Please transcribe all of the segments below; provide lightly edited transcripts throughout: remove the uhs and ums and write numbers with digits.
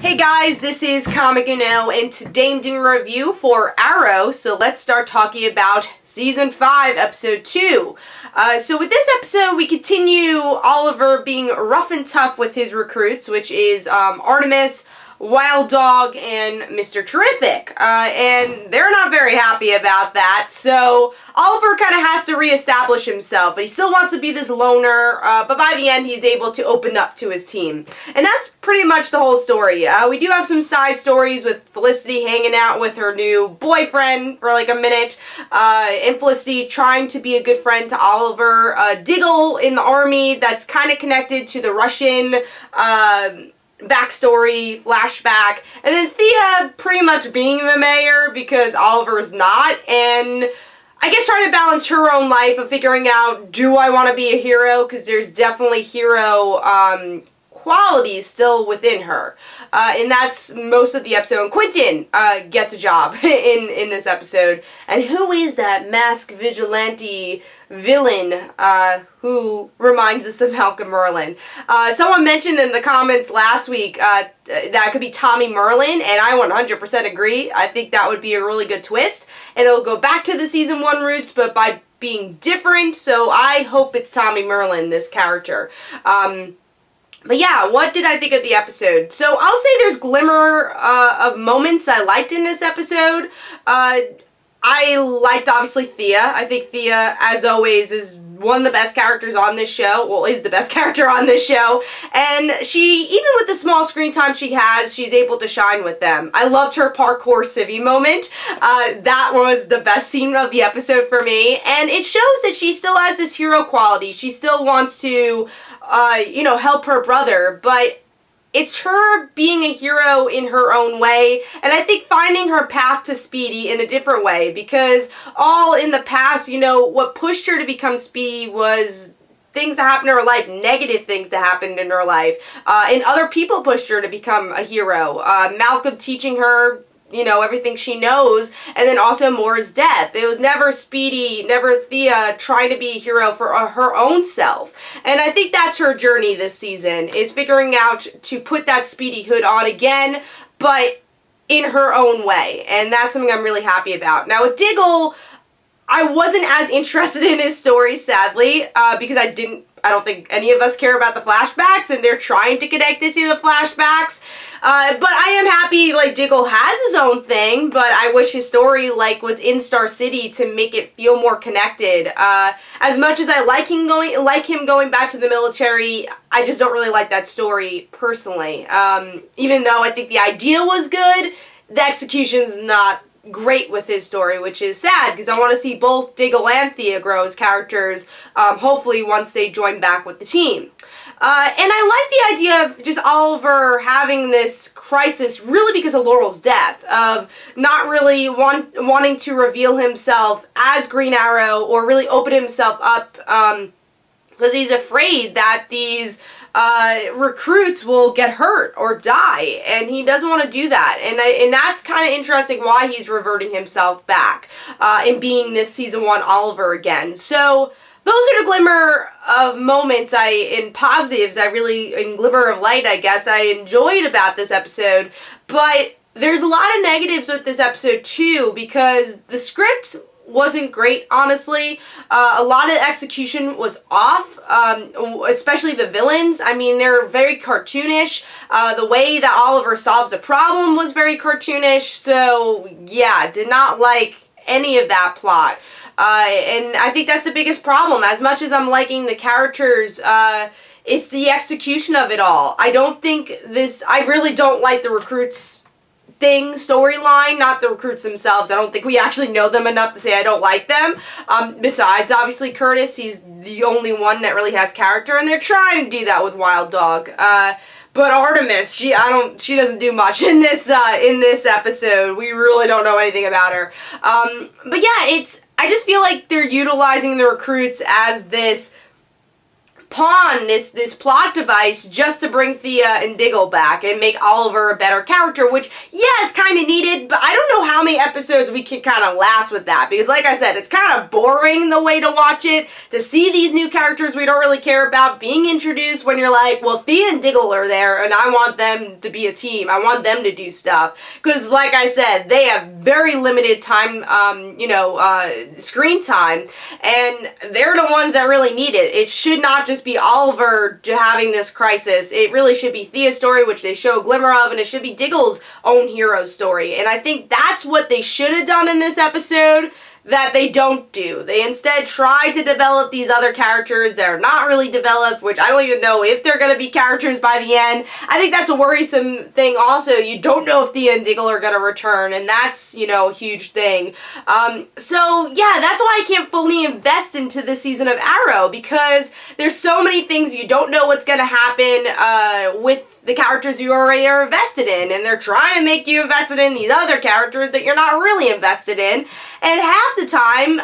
Hey guys, this is Comic Uno, and today I'm doing a review for Arrow, so let's start talking about Season 5, Episode 2. So with this episode, we continue Oliver being rough and tough with his recruits, which is Artemis, Wild Dog, and Mr. Terrific. And they're not very happy about that, so Oliver kind of has to reestablish himself, but he still wants to be this loner, but by the end he's able to open up to his team. And that's pretty much the whole story. We do have some side stories with Felicity hanging out with her new boyfriend for like a minute, and Felicity trying to be a good friend to Oliver, Diggle in the army that's kind of connected to the Russian, backstory, flashback, and then Thea pretty much being the mayor because Oliver's not, and I guess trying to balance her own life of figuring out, do I want to be a hero? Because there's definitely hero qualities still within her. And that's most of the episode. And Quentin gets a job in this episode. And who is that masked vigilante villain who reminds us of Malcolm Merlyn? Someone mentioned in the comments last week that it could be Tommy Merlyn, and I 100% agree. I think that would be a really good twist. And it'll go back to the season 1 roots, but by being different, so I hope it's Tommy Merlyn, this character. But yeah, what did I think of the episode? So I'll say there's glimmer of moments I liked in this episode. I liked, obviously, Thea. I think Thea, as always, is one of the best characters on this show. Well, is the best character on this show. And she, even with the small screen time she has, she's able to shine with them. I loved her parkour civvy moment. That was the best scene of the episode for me. And it shows that she still has this hero quality. She still wants to, help her brother. But it's her being a hero in her own way, and I think finding her path to Speedy in a different way, because all in the past, what pushed her to become Speedy was things that happened in her life, negative things that happened in her life, and other people pushed her to become a hero. Malcolm teaching her everything she knows, and then also Moore's death. It was never Speedy, never Thea trying to be a hero for her own self. And I think that's her journey this season, is figuring out to put that Speedy hood on again, but in her own way. And that's something I'm really happy about. Now with Diggle, I wasn't as interested in his story, sadly, because I don't think any of us care about the flashbacks, and they're trying to connect it to the flashbacks. But I am happy, Diggle has his own thing, but I wish his story, was in Star City to make it feel more connected. As much as I like him going back to the military, I just don't really like that story, personally. Even though I think the idea was good, the execution's not great with his story, which is sad, because I want to see both Diggle and Thea grow as characters, hopefully once they join back with the team. And I like the idea of just Oliver having this crisis really because of Laurel's death, of not really wanting to reveal himself as Green Arrow or really open himself up, because he's afraid that these recruits will get hurt or die, and he doesn't want to do that, and that's kind of interesting why he's reverting himself back and being this season 1 Oliver again. So those are the glimmer of moments in positives in glimmer of light, I guess, I enjoyed about this episode. But there's a lot of negatives with this episode too, because the script wasn't great, honestly. A lot of the execution was off, especially the villains. I mean, they're very cartoonish. The way that Oliver solves a problem was very cartoonish, so yeah, did not like any of that plot. And I think that's the biggest problem. As much as I'm liking the characters, it's the execution of it all. I really don't like the recruits storyline, not the recruits themselves. I don't think we actually know them enough to say I don't like them. Besides, obviously, Curtis, he's the only one that really has character, and they're trying to do that with Wild Dog. But Artemis, she doesn't do much in this episode. We really don't know anything about her. But yeah, I just feel like they're utilizing the recruits as this pawn this plot device just to bring Thea and Diggle back and make Oliver a better character, which, yes, kind of needed, but I don't know how many episodes we can kind of last with that, because like I said, it's kind of boring the way to watch it, to see these new characters we don't really care about being introduced when you're like, well, Thea and Diggle are there, and I want them to be a team. I want them to do stuff, because like I said, they have very limited time, screen time, and they're the ones that really need it. It should not just be Oliver having this crisis. It really should be Thea's story, which they show a glimmer of, and it should be Diggle's own hero story. And I think that's what they should have done in this episode that they don't do. They instead try to develop these other characters that are not really developed, which I don't even know if they're going to be characters by the end. I think that's a worrisome thing also. You don't know if Thea and Diggle are going to return, and that's, a huge thing. So, yeah, that's why I can't fully invest into this season of Arrow, because there's so many things you don't know what's going to happen with the characters you already are invested in, and they're trying to make you invested in these other characters that you're not really invested in, and half the time,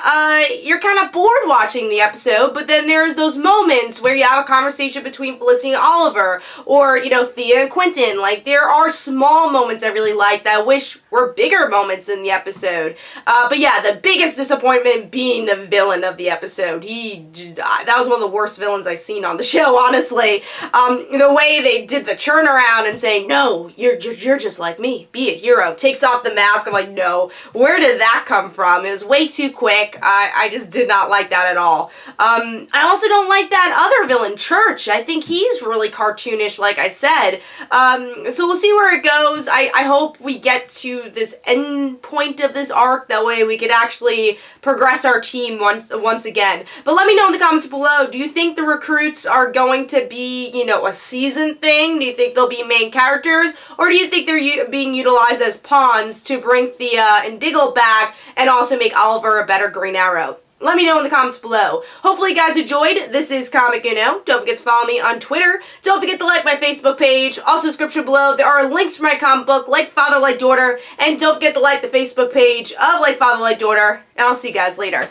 you're kind of bored watching the episode, but then there's those moments where you have a conversation between Felicity and Oliver, or, Thea and Quentin. Like, there are small moments I really like that I wish were bigger moments in the episode. But yeah, the biggest disappointment being the villain of the episode. That was one of the worst villains I've seen on the show, honestly. The way they did the turn around and saying, no, you're just like me, be a hero, takes off the mask. I'm like, no, where did that come from? It was way too quick. I just did not like that at all. I also don't like that other villain, Church. I think he's really cartoonish, like I said. So we'll see where it goes. I hope we get to this end point of this arc, that way we could actually progress our team once again. But let me know in the comments below, do you think the recruits are going to be, a season thing? Do you think they'll be main characters, or do you think they're being utilized as pawns to bring Thea and Diggle back and also make Oliver a better Green Arrow? Let me know in the comments below. Hopefully you guys enjoyed. This is Comic Uno. Don't forget to follow me on Twitter. Don't forget to like my Facebook page. Also, description below, there are links for my comic book, Like Father, Like Daughter. And don't forget to like the Facebook page of Like Father, Like Daughter. And I'll see you guys later.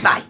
Bye.